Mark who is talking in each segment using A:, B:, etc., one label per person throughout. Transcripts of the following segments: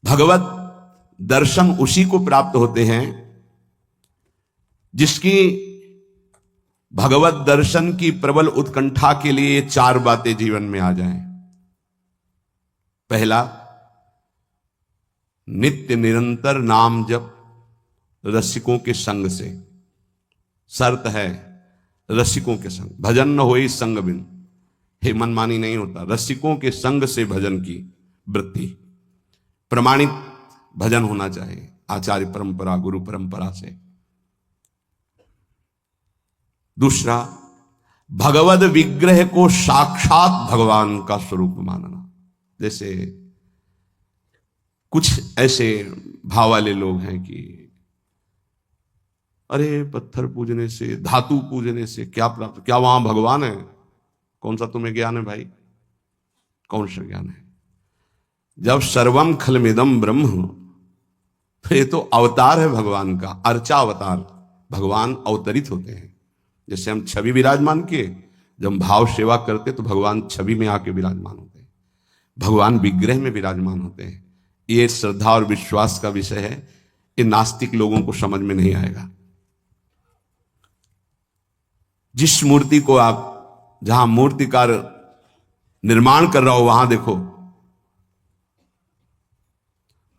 A: भगवत दर्शन उसी को प्राप्त होते हैं जिसकी भगवत दर्शन की प्रबल उत्कंठा के लिए ये 4 बातें जीवन में आ जाएं। पहला, नित्य निरंतर नाम जप रसिकों के संग से। शर्त है रसिकों के संग, भजन न होई संग बिन। हे मनमानी नहीं होता, रसिकों के संग से भजन की वृत्ति, प्रमाणित भजन होना चाहिए आचार्य परंपरा, गुरु परंपरा से। दूसरा, भगवद विग्रह को साक्षात भगवान का स्वरूप मानना। जैसे कुछ ऐसे भाव वाले लोग हैं कि अरे पत्थर पूजने से, धातु पूजने से क्या प्राप्त, क्या वहां भगवान है? कौन सा तुम्हें ज्ञान है भाई? कौन सा ज्ञान है? जब सर्वम खलमिदम ब्रह्म, तो ये तो अवतार है भगवान का, अर्चा अवतार। भगवान अवतरित होते हैं। जैसे हम छवि विराजमान किए, जब हम भाव सेवा करते तो भगवान छवि में आके विराजमान होते हैं, भगवान विग्रह में विराजमान होते हैं। ये श्रद्धा और विश्वास का विषय है, ये नास्तिक लोगों को समझ में नहीं आएगा। जिस मूर्ति को आप, जहां मूर्तिकार निर्माण कर रहा हो वहां देखो,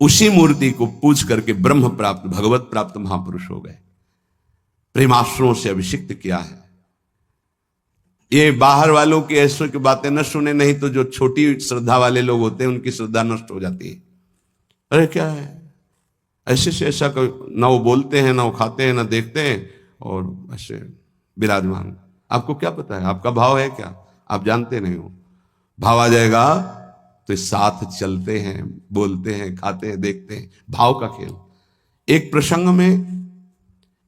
A: उसी मूर्ति को पूज करके ब्रह्म प्राप्त, भगवत प्राप्त महापुरुष हो गए। प्रेमाश्रुओं से अभिषिक्त किया है। ये बाहर वालों की ऐसों की बातें न सुने, नहीं तो जो छोटी श्रद्धा वाले लोग होते हैं उनकी श्रद्धा नष्ट हो जाती है। अरे क्या है, ऐसे से ऐसा ना वो बोलते हैं, ना वो खाते हैं, ना देखते हैं, और ऐसे विराजमान। आपको क्या पता है आपका भाव है क्या? आप जानते नहीं हो। भाव आ जाएगा तो साथ चलते हैं, बोलते हैं, खाते हैं, देखते हैं, भाव का खेल। एक प्रसंग में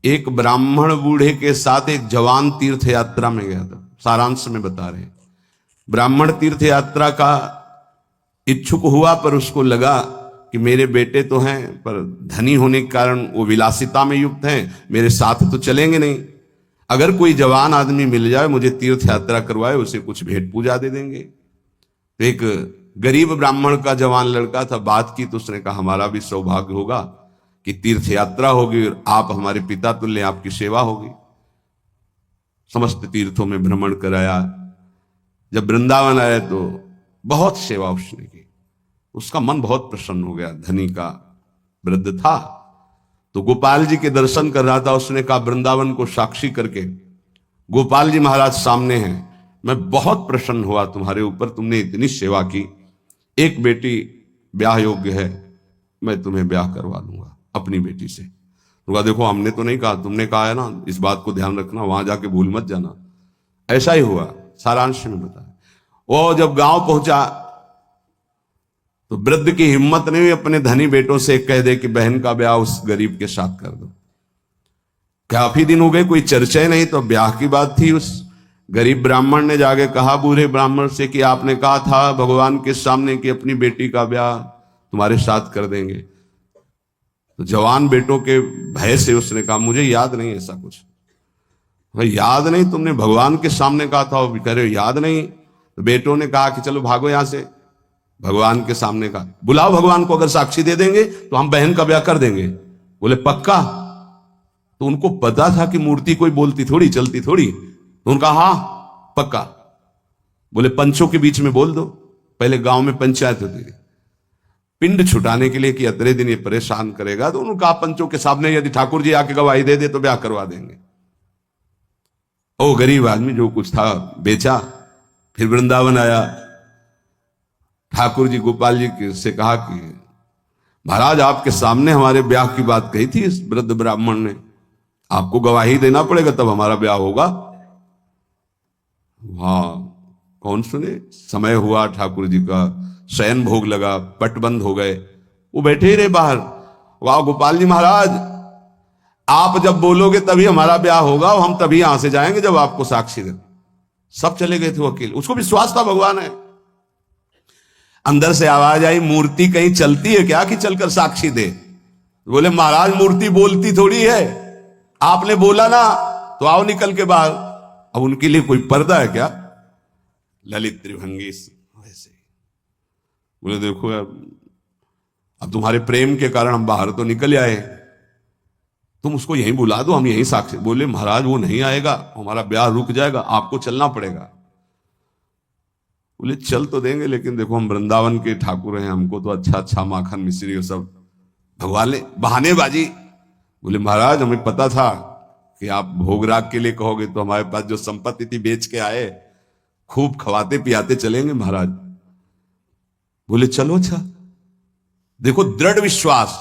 A: एक ब्राह्मण बूढ़े के साथ एक जवान तीर्थ यात्रा में गया था। सारांश में बता रहे हैं। ब्राह्मण तीर्थ यात्रा का इच्छुक हुआ, पर उसको लगा कि मेरे बेटे तो हैं, पर धनी होने के कारण वो विलासिता में युक्त हैं, मेरे साथ तो चलेंगे नहीं। अगर कोई जवान आदमी मिल जाए, मुझे तीर्थ यात्रा करवाए, उसे कुछ भेंट पूजा दे देंगे। तो एक गरीब ब्राह्मण का जवान लड़का था, बात की तो उसने कहा हमारा भी सौभाग्य होगा कि तीर्थ यात्रा होगी और आप हमारे पिता तुल्य, आपकी सेवा होगी। समस्त तीर्थों में भ्रमण कराया। जब वृंदावन आए तो बहुत सेवा उसने की। उसका मन बहुत प्रसन्न हो गया। धनी का वृद्ध था तो गोपाल जी के दर्शन कर रहा था। उसने कहा वृंदावन को साक्षी करके, गोपाल जी महाराज सामने हैं, मैं बहुत प्रसन्न हुआ तुम्हारे ऊपर, तुमने इतनी सेवा की। एक बेटी ब्याह योग्य है, मैं तुम्हें ब्याह करवा दूंगा अपनी बेटी से। तो कहा देखो हमने तो नहीं कहा, तुमने कहा है ना, इस बात को ध्यान रखना, वहां जाके भूल मत जाना। ऐसा ही हुआ। सारांश में बताया। वो जब गांव पहुंचा तो वृद्ध की हिम्मत नहीं हुई अपने धनी बेटों से कह दे कि बहन का ब्याह उस गरीब के साथ कर दो। काफी दिन हो गए, कोई चर्चा नहीं, तो ब्याह की बात थी। उस गरीब ब्राह्मण ने जाके कहा बूढ़े ब्राह्मण से कि आपने कहा था भगवान के सामने कि अपनी बेटी का ब्याह तुम्हारे साथ कर देंगे। तो जवान बेटों के भय से उसने कहा मुझे याद नहीं ऐसा कुछ। याद नहीं? तुमने भगवान के सामने कहा था। वो कह रहे हो याद नहीं? तो बेटों ने कहा कि चलो भागो यहां से। भगवान के सामने कहा बुलाओ भगवान को, अगर साक्षी दे देंगे तो हम बहन का ब्याह कर देंगे। बोले पक्का? तो उनको पता था कि मूर्ति कोई बोलती थोड़ी, चलती थोड़ी। तो उनका हाँ पक्का। बोले पंचों के बीच में बोल दो। पहले गांव में पंचायत होती थी पिंड छुटाने के लिए कि अतरे दिन ये परेशान करेगा। तो उन्होंने कहा पंचों के सामने यदि ठाकुर जी आके गवाही दे दे तो ब्याह करवा देंगे। ओ गरीब आदमी जो कुछ था बेचा, फिर वृंदावन आया। ठाकुर जी गोपाल जी से कहा कि महाराज आपके सामने हमारे ब्याह की बात कही थी इस वृद्ध ब्राह्मण ने, आपको गवाही देना पड़ेगा तब हमारा ब्याह होगा। हाँ कौन सुने। समय हुआ, ठाकुर जी का शयन भोग लगा, पटबंद हो गए, वो बैठे ही रहे बाहर। वाह गोपाल जी महाराज, आप जब बोलोगे तभी हमारा ब्याह होगा और हम तभी यहां से जाएंगे जब आपको साक्षी दे। सब चले गए थे वकील। उसको विश्वास था भगवान है। अंदर से आवाज आई मूर्ति कहीं चलती है क्या कि चलकर साक्षी दे? बोले महाराज मूर्ति बोलती थोड़ी है, आपने बोला ना तो आओ निकल के बाहर। अब उनके लिए कोई पर्दा है क्या? ललित त्रिभंगी वैसे। बोले देखो यार अब तुम्हारे प्रेम के कारण हम बाहर तो निकल आए, तुम उसको यहीं बुला दो, हम यहीं साक्षी। बोले महाराज वो नहीं आएगा, हमारा ब्याह रुक जाएगा, आपको चलना पड़ेगा। बोले चल तो देंगे, लेकिन देखो हम वृंदावन के ठाकुर हैं, हमको तो अच्छा अच्छा माखन मिश्री और सब भगवान ले, बहानेबाजी। बोले महाराज हमें पता था कि आप भोग राग के लिए कहोगे, तो हमारे पास जो संपत्ति थी बेच के आए, खूब खवाते पियाते चलेंगे महाराज। बोले चलो अच्छा, देखो दृढ़ विश्वास।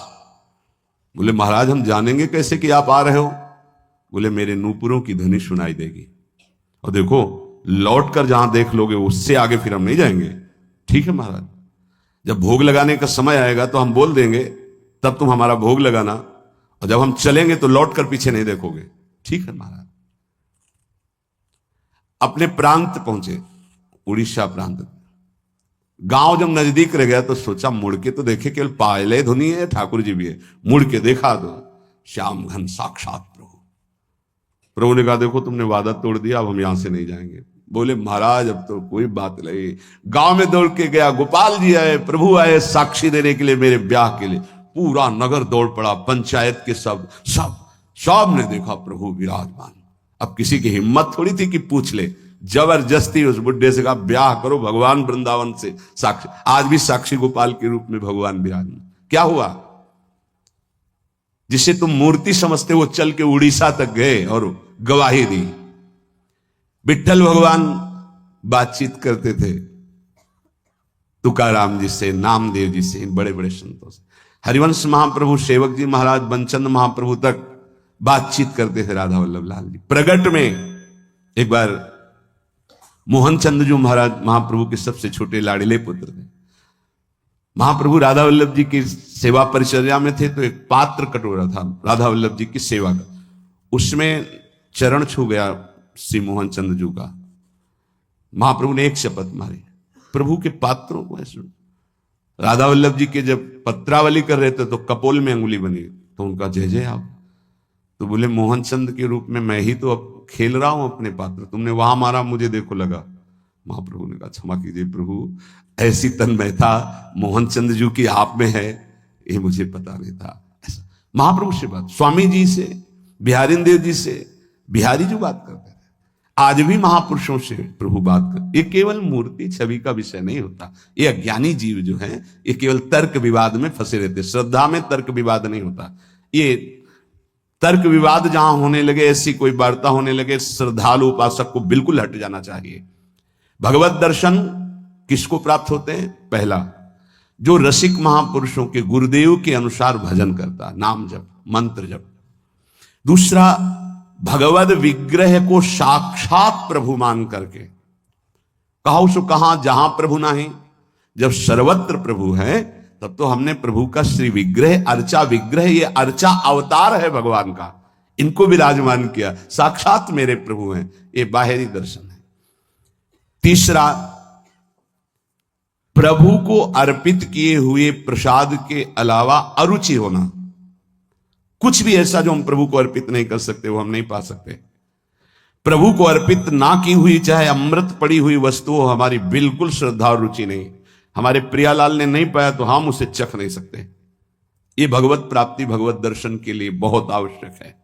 A: बोले महाराज हम जानेंगे कैसे कि आप आ रहे हो? बोले मेरे नूपुरों की ध्वनि सुनाई देगी, और देखो लौट कर जहां देख लोगे उससे आगे फिर हम नहीं जाएंगे। ठीक है महाराज, जब भोग लगाने का समय आएगा तो हम बोल देंगे, तब तुम हमारा भोग लगाना, और जब हम चलेंगे तो लौट कर पीछे नहीं देखोगे। ठीक है महाराज। अपने प्रांत पहुंचे, उड़ीसा प्रांत। गांव जब नजदीक रह गया तो सोचा मुड़ के तो देखे, केवल पायले धुनी है, ठाकुर जी भी है। मुड़ के देखा तो श्याम घन साक्षात प्रभु। प्रभु ने कहा देखो तुमने वादा तोड़ दिया, अब हम यहां से नहीं जाएंगे। बोले महाराज अब तो कोई बात नहीं। गांव में दौड़ के गया, गोपाल जी आए, प्रभु आए साक्षी देने के लिए मेरे ब्याह के लिए। पूरा नगर दौड़ पड़ा, पंचायत के सब ने देखा प्रभु विराजमान। अब किसी की हिम्मत थोड़ी थी कि पूछ ले, जबरदस्ती उस बुढ़े से कहा ब्याह करो भगवान वृंदावन से साक्षी। आज भी साक्षी गोपाल के रूप में भगवान विराजमान। क्या हुआ? जिसे तुम मूर्ति समझते वो चल के उड़ीसा तक गए और गवाही दी। विठ्ठल भगवान बातचीत करते थे तुकाराम जी से, नामदेव जी से, इन बड़े बड़े संतों से। हरिवंश महाप्रभु, सेवक जी महाराज, बंचंद महाप्रभु तक बातचीत करते थे राधा वल्लभ लाल जी। प्रगट में एक बार मोहन चंद्र जी महाराज महाप्रभु के सबसे छोटे लाडले पुत्र थे। महाप्रभु राधा वल्लभ जी की सेवा परिचर्या में थे, तो एक पात्र कटोरा था राधा वल्लभ जी की सेवा का, उसमें चरण छू गया श्री मोहन चंद्र जी का। महाप्रभु ने एक शपथ मारी, प्रभु के पात्रों को ऐसे। राधा वल्लभ जी के जब पत्रावली कर रहे थे तो कपोल में अंगुली बनी, तो उनका जय जय आप। तो बोले मोहन चंद के रूप में मैं ही तो अब खेल रहा हूं अपने पात्र, तुमने वहां मारा मुझे देखो लगा। महाप्रभु ने कहा क्षमा कीजिए प्रभु, ऐसी तन्मयता मोहन चंद जी की आप में है, ये मुझे पता नहीं था। ऐसा महाप्रभु से बात, स्वामी जी से, बिहारी देव जी से बिहारी जी बात करते थे। आज भी महापुरुषों से प्रभु बात कर। ये केवल मूर्ति छवि का विषय नहीं होता। ये अज्ञानी जीव जो है ये केवल तर्क विवाद में फंसे रहते। श्रद्धा में तर्क विवाद नहीं होता। ये तर्क विवाद जहां होने लगे, ऐसी कोई वार्ता होने लगे, श्रद्धालु उपासक को बिल्कुल हट जाना चाहिए। भगवत दर्शन किसको प्राप्त होते हैं? पहला, जो रसिक महापुरुषों के गुरुदेव के अनुसार भजन करता, नाम जप, मंत्र जप। दूसरा, भगवद विग्रह को साक्षात प्रभु मान करके, कहा सो कहां जहां प्रभु नहीं। जब सर्वत्र प्रभु है तब तो हमने प्रभु का श्री विग्रह, अर्चा विग्रह, ये अर्चा अवतार है भगवान का, इनको विराजमान किया, साक्षात मेरे प्रभु हैं। ये बाहरी दर्शन है। तीसरा, प्रभु को अर्पित किए हुए प्रसाद के अलावा अरुचि होना। कुछ भी ऐसा जो हम प्रभु को अर्पित नहीं कर सकते वो हम नहीं पा सकते। प्रभु को अर्पित ना की हुई चाहे अमृत पड़ी हुई वस्तु हो, हमारी बिल्कुल श्रद्धा और रुचि नहीं। हमारे प्रियालाल ने नहीं पाया तो हम उसे चख नहीं सकते। ये भगवत प्राप्ति, भगवत दर्शन के लिए बहुत आवश्यक है।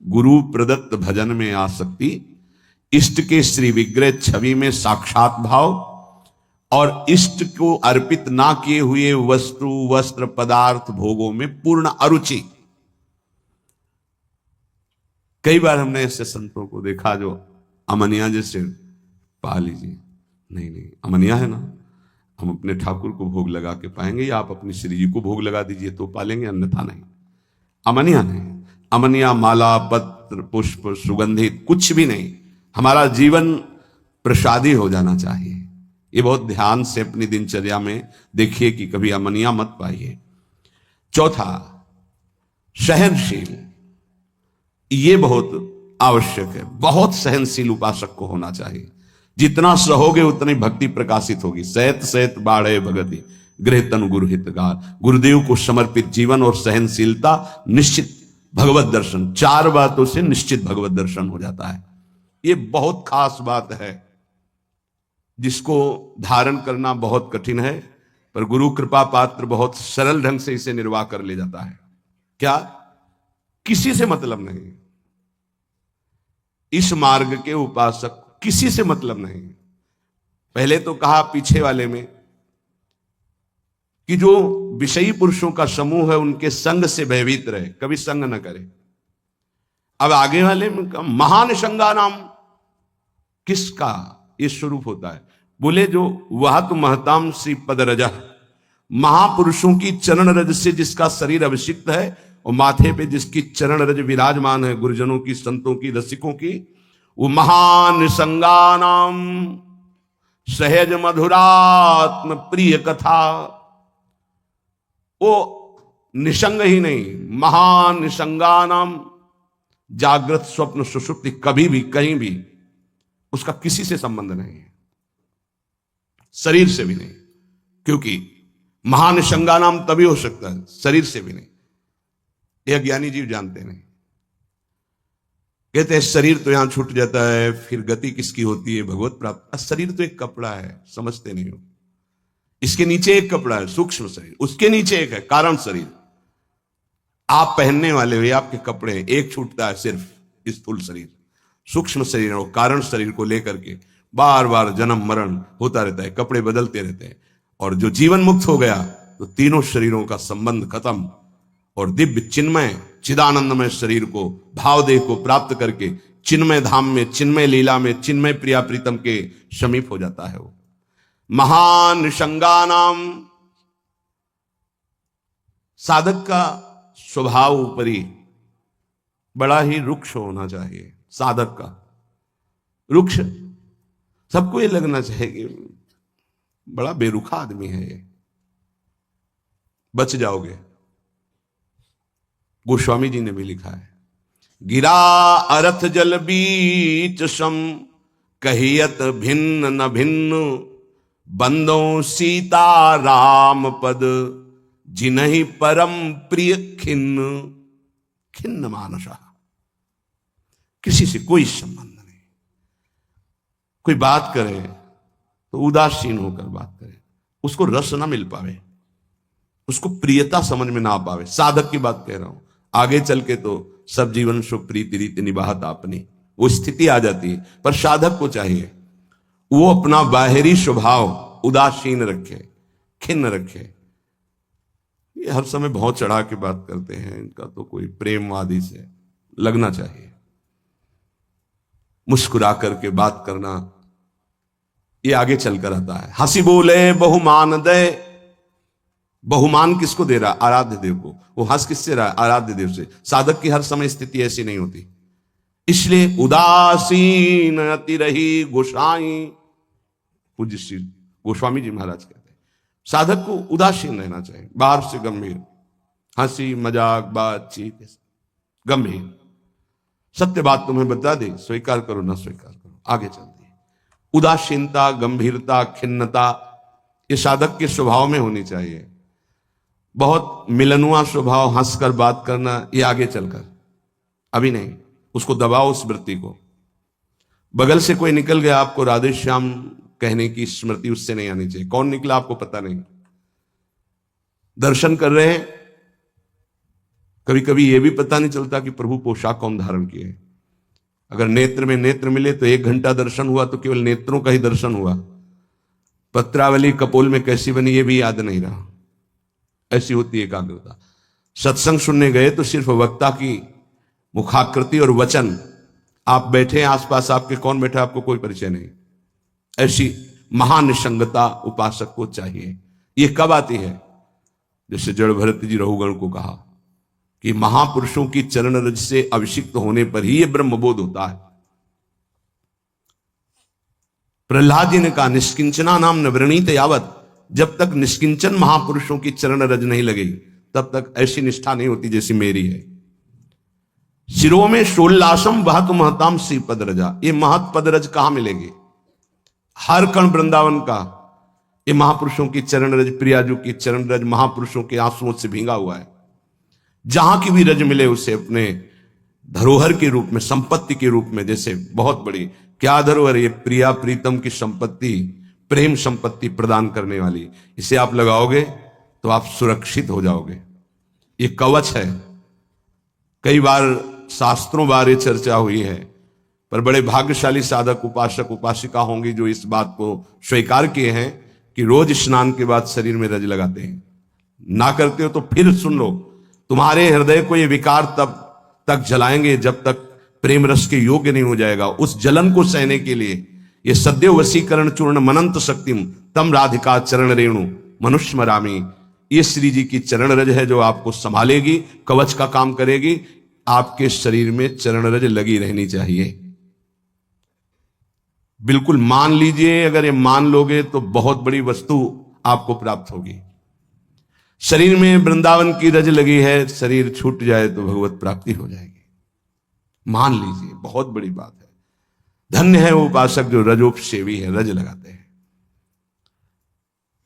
A: गुरु प्रदत्त भजन में आसक्ति, इष्ट के श्री विग्रह छवि में साक्षात भाव, और इष्ट को अर्पित ना किए हुए वस्तु, वस्त्र, पदार्थ, भोगों में पूर्ण अरुचि। कई बार हमने ऐसे संतों को देखा जो अमनिया जैसे, पा लीजिए, नहीं अमनिया है ना, हम अपने ठाकुर को भोग लगा के पाएंगे, या आप अपनी श्री जी को भोग लगा दीजिए तो पालेंगे, अन्यथा नहीं। अमनिया नहीं, अमनिया माला, पत्र, पुष्प, सुगंधित कुछ भी नहीं। हमारा जीवन प्रसादी हो जाना चाहिए। ये बहुत ध्यान से अपनी दिनचर्या में देखिए कि कभी अमनिया मत पाइए। चौथा, सहनशील, ये बहुत आवश्यक है। बहुत सहनशील उपासक को होना चाहिए। जितना सहोगे उतनी भक्ति प्रकाशित होगी। सहत सहत बाढ़े भगति, गृह तनु गुरु हितगार। गुरुदेव को समर्पित जीवन और सहनशीलता, निश्चित भगवत दर्शन। चार बातों से निश्चित भगवत दर्शन हो जाता है। ये बहुत खास बात है जिसको धारण करना बहुत कठिन है, पर गुरु कृपा पात्र बहुत सरल ढंग से इसे निर्वाह कर ले जाता है। क्या? किसी से मतलब नहीं। इस मार्ग के उपासक किसी से मतलब नहीं। पहले तो कहा पीछे वाले में कि जो विषयी पुरुषों का समूह है उनके संग से भयभीत रहे, कभी संग न करे। अब आगे वाले में कहा महान संगा नाम, किसका ये स्वरूप होता है? बोले जो वह तो महताम श्री पद रजा, महापुरुषों की चरण रज से जिसका शरीर अभिषिक्त है और माथे पे जिसकी चरण रज विराजमान है, गुरुजनों की, संतों की, रसिकों की, वो महान संगा नाम सहज मधुरात्म प्रिय कथा। वो निसंग ही नहीं, महान निसंगा नाम, जागृत स्वप्न सुषुप्ति कभी भी कहीं भी उसका किसी से संबंध नहीं है, शरीर से भी नहीं। क्योंकि महान संगा नाम तभी हो सकता है, शरीर से भी नहीं। यह ज्ञानी जीव जानते नहीं। कहते हैं शरीर तो यहां छूट जाता है, फिर गति किसकी होती है? भगवत प्राप्त। शरीर तो एक कपड़ा है, समझते नहीं हो। इसके नीचे एक कपड़ा है, सूक्ष्म शरीर, उसके नीचे एक है कारण शरीर। आप पहनने वाले हुए आपके कपड़े हैं, एक छूटता है सिर्फ स्थूल शरीर। सूक्ष्म शरीर और कारण शरीर को लेकर के बार बार जन्म मरण होता रहता है, कपड़े बदलते रहते हैं। और जो जीवन मुक्त हो गया तो तीनों शरीरों का संबंध खत्म और दिव्य चिन्मय चिदानंदमय शरीर को, भावदेह को प्राप्त करके चिन्मय धाम में, चिन्मय लीला में, चिन्मय प्रिया प्रीतम के समीप हो जाता है। वो महान संगानाम, साधक का स्वभाव ऊपरी बड़ा ही रुक्ष होना चाहिए। साधक का रुक्ष, सबको ये लगना चाहिए कि बड़ा बेरुखा आदमी है ये, बच जाओगे। गोस्वामी जी ने भी लिखा है, गिरा अरथ जल बीच सम, कहियत भिन्न न भिन्न, बंदों सीता राम पद, जिन्हि परम प्रिय खिन्न, खिन्न मानसा। किसी से कोई संबंध नहीं। कोई बात करे तो उदासीन होकर बात करे, उसको रस ना मिल पावे, उसको प्रियता समझ में ना आ पावे। साधक की बात कह रहा हूं। आगे चल के तो सब जीवन सुख प्रीति रीति निभात अपनी, वो स्थिति आ जाती है। पर साधक को चाहिए वो अपना बाहरी स्वभाव उदासीन रखे, खिन्न रखे। ये हर समय बहुत चढ़ा के बात करते हैं, इनका तो कोई प्रेमवादी से लगना चाहिए। मुस्कुरा करके बात करना, ये आगे चलकर आता है। हंसी बोले बहुमान दे, बहुमान किसको दे रहा? आराध्य देव को। वो हंस किससे रहा? आराध्य देव से। साधक की हर समय स्थिति ऐसी नहीं होती। इसलिए उदासीन अति रही गोसाई, पूज्य श्री गोस्वामी जी महाराज कहते हैं साधक को उदासीन रहना चाहिए, बाहर से गंभीर, हंसी मजाक बातचीत गंभीर। सत्य बात तुम्हें बता दे, स्वीकार करो ना स्वीकार करो, आगे चलती है। उदासीनता, गंभीरता, खिन्नता ये साधक के स्वभाव में होनी चाहिए। बहुत मिलनुआ स्वभाव, हंसकर बात करना, ये आगे चलकर, अभी नहीं। उसको दबाओ उस वृत्ति को। बगल से कोई निकल गया, आपको राधे श्याम कहने की स्मृति उससे नहीं आनी चाहिए। कौन निकला आपको पता नहीं। दर्शन कर रहे हैं, कभी कभी यह भी पता नहीं चलता कि प्रभु पोशाक कौन धारण किए। अगर नेत्र में नेत्र मिले तो 1 घंटा दर्शन हुआ तो केवल नेत्रों का ही दर्शन हुआ। पत्रावली कपोल में कैसी बनी ये भी याद नहीं रहा। ऐसी होती है एकाग्रता। सत्संग सुनने गए तो सिर्फ वक्ता की मुखाकृति और वचन, आप बैठे आसपास आपके कौन बैठा आपको कोई परिचय नहीं। ऐसी महान निसंगता उपासक को चाहिए। ये कब आती है? जैसे जड़ भरत जी रघुगण को कहा कि महापुरुषों की चरण रज से अभिषिक्त होने पर ही यह ब्रह्मबोध होता है। प्रहलाद जी ने कहा निष्किंचना नाम न वृणीत यावत, जब तक निष्किंचन महापुरुषों की चरण रज नहीं लगेगी तब तक ऐसी निष्ठा नहीं होती जैसी मेरी है। शिरो में शोल्लासम वह तो महताम श्री पद रजा, ये महत पद रज कहां मिलेगी? हर कण वृंदावन का ये महापुरुषों की चरण रज, प्रियाजू की चरण रज महापुरुषों के आंसुओं से भींगा हुआ है। जहां की भी रज मिले उसे अपने धरोहर के रूप में, संपत्ति के रूप में, जैसे बहुत बड़ी क्या धरोहर, ये प्रिया प्रीतम की संपत्ति प्रेम संपत्ति प्रदान करने वाली, इसे आप लगाओगे तो आप सुरक्षित हो जाओगे। ये कवच है। कई बार शास्त्रों बारे चर्चा हुई है, पर बड़े भाग्यशाली साधक उपासक उपासिका होंगी जो इस बात को स्वीकार किए हैं कि रोज स्नान के बाद शरीर में रज लगाते हैं। ना करते हो तो फिर सुन लो, तुम्हारे हृदय को ये विकार तब तक जलाएंगे जब तक प्रेम रस के योग्य नहीं हो जाएगा। उस जलन को सहने के लिए ये सद्यो वशीकरण चूर्ण मनंत शक्तिम तम राधिका चरण रेणु मनुष्य मरामी, ये श्री जी की चरण रज है जो आपको संभालेगी, कवच का काम करेगी। आपके शरीर में चरण रज लगी रहनी चाहिए। बिल्कुल मान लीजिए, अगर ये मान लोगे तो बहुत बड़ी वस्तु आपको प्राप्त होगी। शरीर में वृंदावन की रज लगी है, शरीर छूट जाए तो भगवत प्राप्ति हो जाएगी। मान लीजिए, बहुत बड़ी बात है। धन्य है वो उपासक जो रजोपसेवी है, रज लगाते हैं।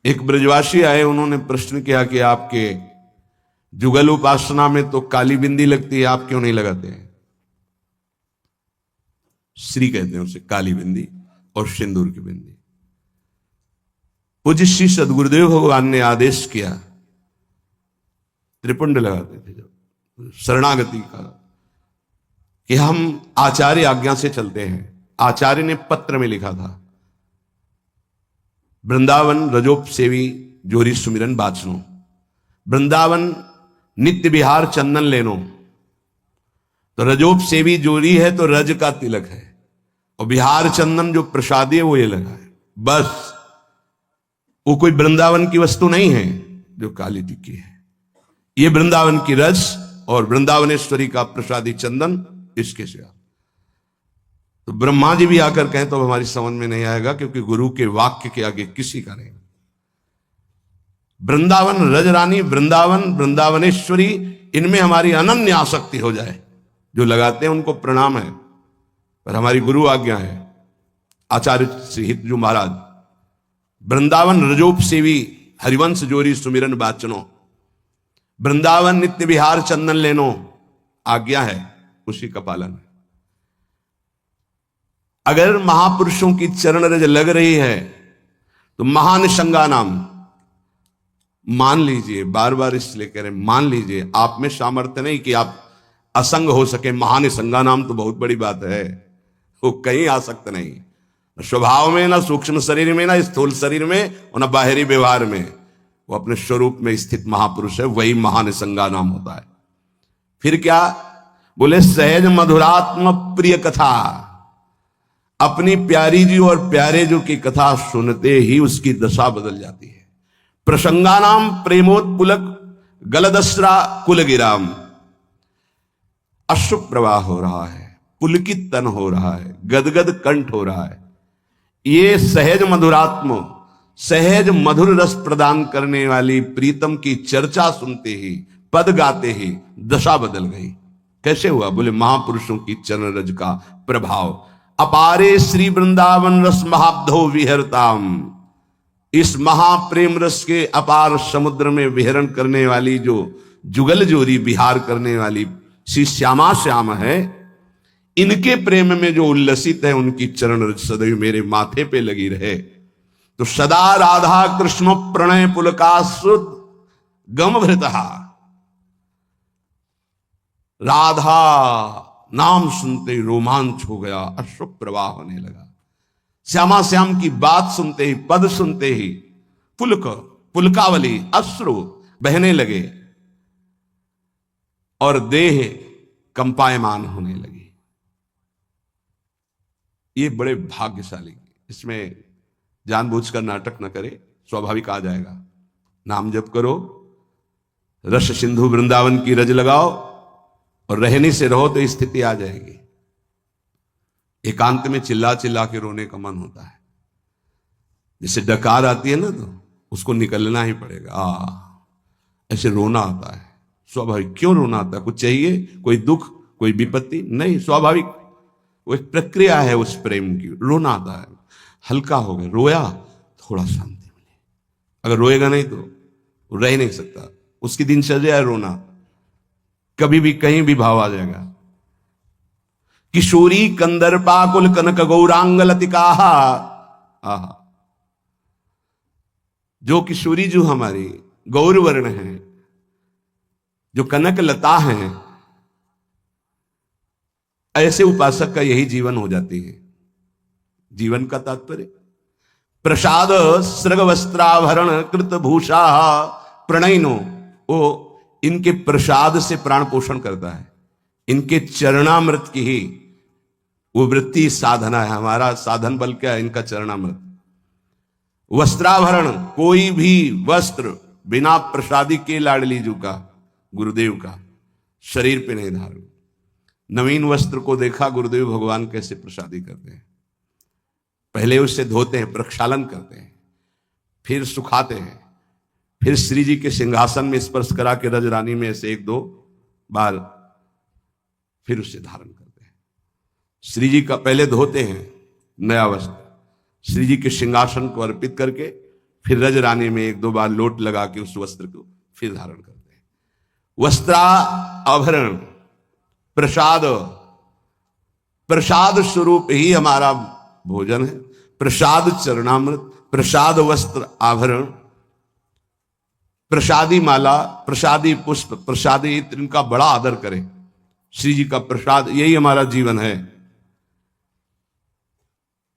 A: एक ब्रजवासी आए, उन्होंने प्रश्न किया कि आपके जुगल उपासना में तो काली बिंदी लगती है, आप क्यों नहीं लगाते हैं? श्री कहते हैं उसे, काली बिंदी और सिंदूर की बिंदी। पूज्य श्री सदगुरुदेव भगवान ने आदेश किया, त्रिपुंड लगाते थे जब शरणागति का, कि हम आचार्य आज्ञा से चलते हैं। आचार्य ने पत्र में लिखा था, वृंदावन रजोपसेवी जोरी सुमिरन बाचनो, वृंदावन नित्य विहार चंदन लेनो। तो रजोपसेवी जोरी है तो रज का तिलक है, और बिहार चंदन जो प्रसादी है वो ये लगा है। बस वो कोई वृंदावन की वस्तु नहीं है जो काली टिक्की है, ये वृंदावन की रज और वृंदावनेश्वरी का प्रसादी चंदन, इसके से। तो ब्रह्मा जी भी आकर कहें तो हमारी समझ में नहीं आएगा, क्योंकि गुरु के वाक्य के आगे किसी का नहीं। वृंदावन रजरानी, वृंदावन वृंदावनेश्वरी, इनमें हमारी अनन्य आसक्ति हो जाए। जो लगाते हैं उनको प्रणाम है, पर हमारी गुरु आज्ञा है, आचार्य श्री हितजू महाराज, वृंदावन रजोपसेवी हरिवंश जोरी सुमिरन बाचनो, वृंदावन नित्य विहार चंदन लेनो, आज्ञा है, उसी का पालन है। अगर महापुरुषों की चरण रज लग रही है तो महानिसंगा नाम मान लीजिए। बार बार इसलिए कह रहे, मान लीजिए। आप में सामर्थ्य नहीं कि आप असंग हो सके। महानिसंगा नाम तो बहुत बड़ी बात है, वो कहीं आ सकता नहीं, स्वभाव में, ना सूक्ष्म शरीर में, ना स्थूल शरीर में, और ना बाहरी व्यवहार में। वो अपने स्वरूप में स्थित महापुरुष है, वही महानिसंगा नाम होता है। फिर क्या बोले, सहज मधुरात्म प्रिय कथा, अपनी प्यारी जी और प्यारे जो की कथा सुनते ही उसकी दशा बदल जाती है। प्रसंगानाम प्रेमोत्पुलक गलदस्रा कुलगिराम, अश्रु प्रवाह हो रहा है, पुलकित तन हो रहा है, गदगद कंठ हो रहा है। ये सहज मधुरात्म, सहज मधुर रस प्रदान करने वाली प्रीतम की चर्चा सुनते ही, पद गाते ही दशा बदल गई। कैसे हुआ? बोले महापुरुषों की चरण रज का प्रभाव। अपारे श्री वृंदावन रस महाब्धो विहरताम, इस महाप्रेम रस के अपार समुद्र में विहरण करने वाली जो जुगल जोरी विहार करने वाली श्री श्यामा श्याम है, इनके प्रेम में जो उल्लसित है, उनकी चरण रज सदैव मेरे माथे पे लगी रहे। तो सदा राधा कृष्ण प्रणय पुलकासुद गम भृतहा, राधा नाम सुनते ही रोमांच हो गया, अश्रु प्रवाह होने लगा। श्यामा श्याम की बात सुनते ही, पद सुनते ही पुलक, पुलकावली, अश्रु बहने लगे और देह कंपायमान होने लगी। ये बड़े भाग्यशाली, इसमें जानबूझकर नाटक न करे, स्वाभाविक आ जाएगा। नाम जप करो, रस सिंधु वृंदावन की रज लगाओ और रहने से रहो तो स्थिति आ जाएगी। एकांत में चिल्ला चिल्ला के रोने का मन होता है, जैसे डकार आती है ना, तो उसको निकलना ही पड़ेगा। ऐसे रोना आता है, स्वाभाविक। क्यों रोना आता है? कुछ चाहिए, कोई दुख, कोई विपत्ति? नहीं, स्वाभाविक वो एक प्रक्रिया है उस प्रेम की। रोना आता है, हल्का हो गया, रोया, थोड़ा शांति मिली। अगर रोएगा नहीं तो रह नहीं सकता, उसकी दिनचर्या है रोना, कभी भी कहीं भी भाव आ जाएगा। किशोरी कंदर्पा कुल कनक गौरांग लतिका, आहा, जो किशोरी जो हमारी गौरवर्ण है, जो कनक लता है, ऐसे उपासक का यही जीवन हो जाती है। जीवन का तात्पर्य प्रसाद सृग वस्त्राभरण कृत भूषा प्रणयनो, वो इनके प्रसाद से प्राण पोषण करता है। इनके चरणामृत की ही वो वृत्ति साधना है। हमारा साधन बल क्या है? इनका चरणामृत। वस्त्राभरण, कोई भी वस्त्र बिना प्रसादी के लाडली जी का, गुरुदेव का शरीर पे नहीं धारण। नवीन वस्त्र को देखा गुरुदेव भगवान कैसे प्रसादी करते हैं। पहले उससे धोते हैं, प्रक्षालन करते हैं, फिर सुखाते हैं, फिर श्री जी के सिंहासन में स्पर्श करा के रजरानी में ऐसे 1-2 बार फिर उससे धारण करते हैं। श्री जी का पहले धोते हैं नया वस्त्र, श्री जी के सिंहासन को अर्पित करके फिर रजरानी में 1-2 बार लोट लगा के उस वस्त्र को फिर धारण करते हैं। वस्त्राभरण प्रसाद, प्रसाद स्वरूप ही हमारा भोजन है। प्रसाद चरणामृत, प्रसाद वस्त्र आभरण, प्रसादी माला, प्रसादी पुष्प, प्रसादी इत्र, इनका बड़ा आदर करें। श्री जी का प्रसाद, यही हमारा जीवन है।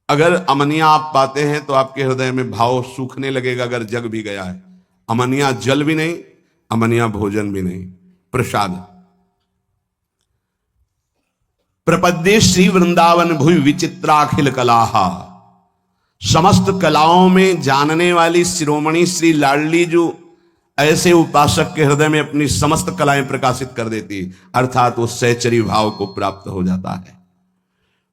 A: अगर अमनिया आप पाते हैं तो आपके हृदय में भाव सूखने लगेगा। अगर जग भी गया है, अमनिया जल भी नहीं, अमनिया भोजन भी नहीं, प्रसाद। प्रपद्ये श्री वृंदावन भुवि विचित्राखिल कलाहा, समस्त कलाओं में जानने वाली शिरोमणि श्री लाडली जो ऐसे उपासक के हृदय में अपनी समस्त कलाएं प्रकाशित कर देती, अर्थात वो सहचरी भाव को प्राप्त हो जाता है।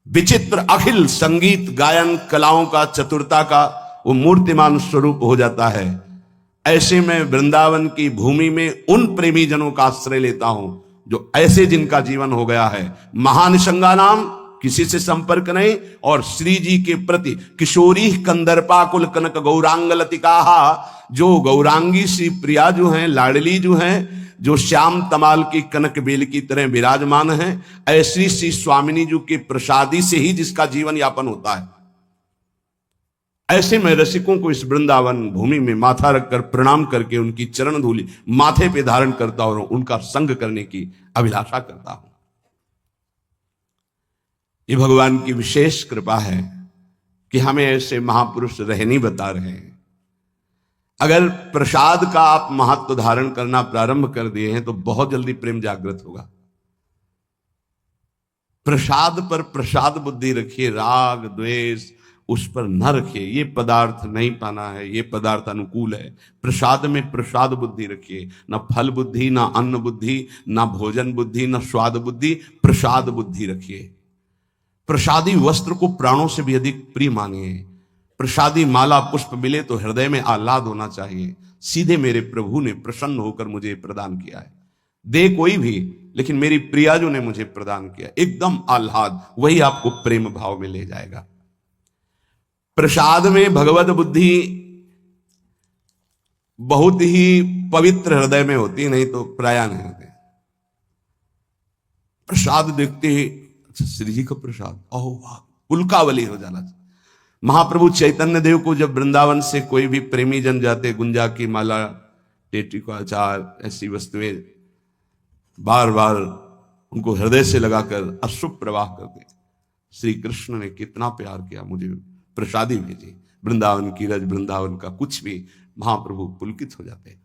A: विचित्र अखिल संगीत गायन कलाओं का, चतुरता का वो मूर्तिमान स्वरूप हो जाता है। ऐसे में वृंदावन की भूमि में उन प्रेमी जनों का आश्रय लेता हूं जो ऐसे जिनका जीवन हो गया है महानिशंगा नाम, किसी से संपर्क नहीं, और श्री जी के प्रति किशोरी कंदर्पाकुल कनक गौरांग लतिका, जो गौरांगी श्री प्रिया जो हैं, लाडली जो हैं, जो श्याम तमाल की कनक बेल की तरह विराजमान हैं, ऐसी श्री स्वामिनी जी के प्रसादी से ही जिसका जीवन यापन होता है। ऐसे में रसिकों को इस वृंदावन भूमि में माथा रखकर प्रणाम करके उनकी चरण धूलि माथे पे धारण करता और उनका संग करने की अभिलाषा करता हूं। ये भगवान की विशेष कृपा है कि हमें ऐसे महापुरुष रहनी बता रहे हैं। अगर प्रसाद का आप महत्व धारण करना प्रारंभ कर दिए हैं तो बहुत जल्दी प्रेम जागृत होगा। प्रसाद पर प्रसाद बुद्धि रखिए, राग द्वेष उस पर न रखिए। ये पदार्थ नहीं पाना है, ये पदार्थ अनुकूल है। प्रसाद में प्रसाद बुद्धि रखिए, न फल बुद्धि, न अन्न बुद्धि, न भोजन बुद्धि, न स्वाद बुद्धि, प्रसाद बुद्धि रखिए। प्रसादी वस्त्र को प्राणों से भी अधिक प्रिय मानिए। प्रसादी माला पुष्प मिले तो हृदय में आह्लाद होना चाहिए। सीधे मेरे प्रभु ने प्रसन्न होकर मुझे प्रदान किया है, दे कोई भी, लेकिन मेरी प्रिया जो ने मुझे प्रदान किया, एकदम आह्लाद, वही आपको प्रेम भाव में ले जाएगा। प्रसाद में भगवत बुद्धि बहुत ही पवित्र हृदय में होती, नहीं तो प्राय नहीं होते। प्रसाद देखते ही अच्छा श्री जी का प्रसाद, ओह वाह, पुलकावली हो जाना। महाप्रभु चैतन्य देव को जब वृंदावन से कोई भी प्रेमी जन जाते, गुंजा की माला, टेटी का अचार, ऐसी वस्तुएं बार बार उनको हृदय से लगाकर अश्रु प्रवाह करते। श्री कृष्ण ने कितना प्यार किया, मुझे प्रसादी भेजी। वृंदावन की रज, वृंदावन का कुछ भी, महाप्रभु पुलकित हो जाते।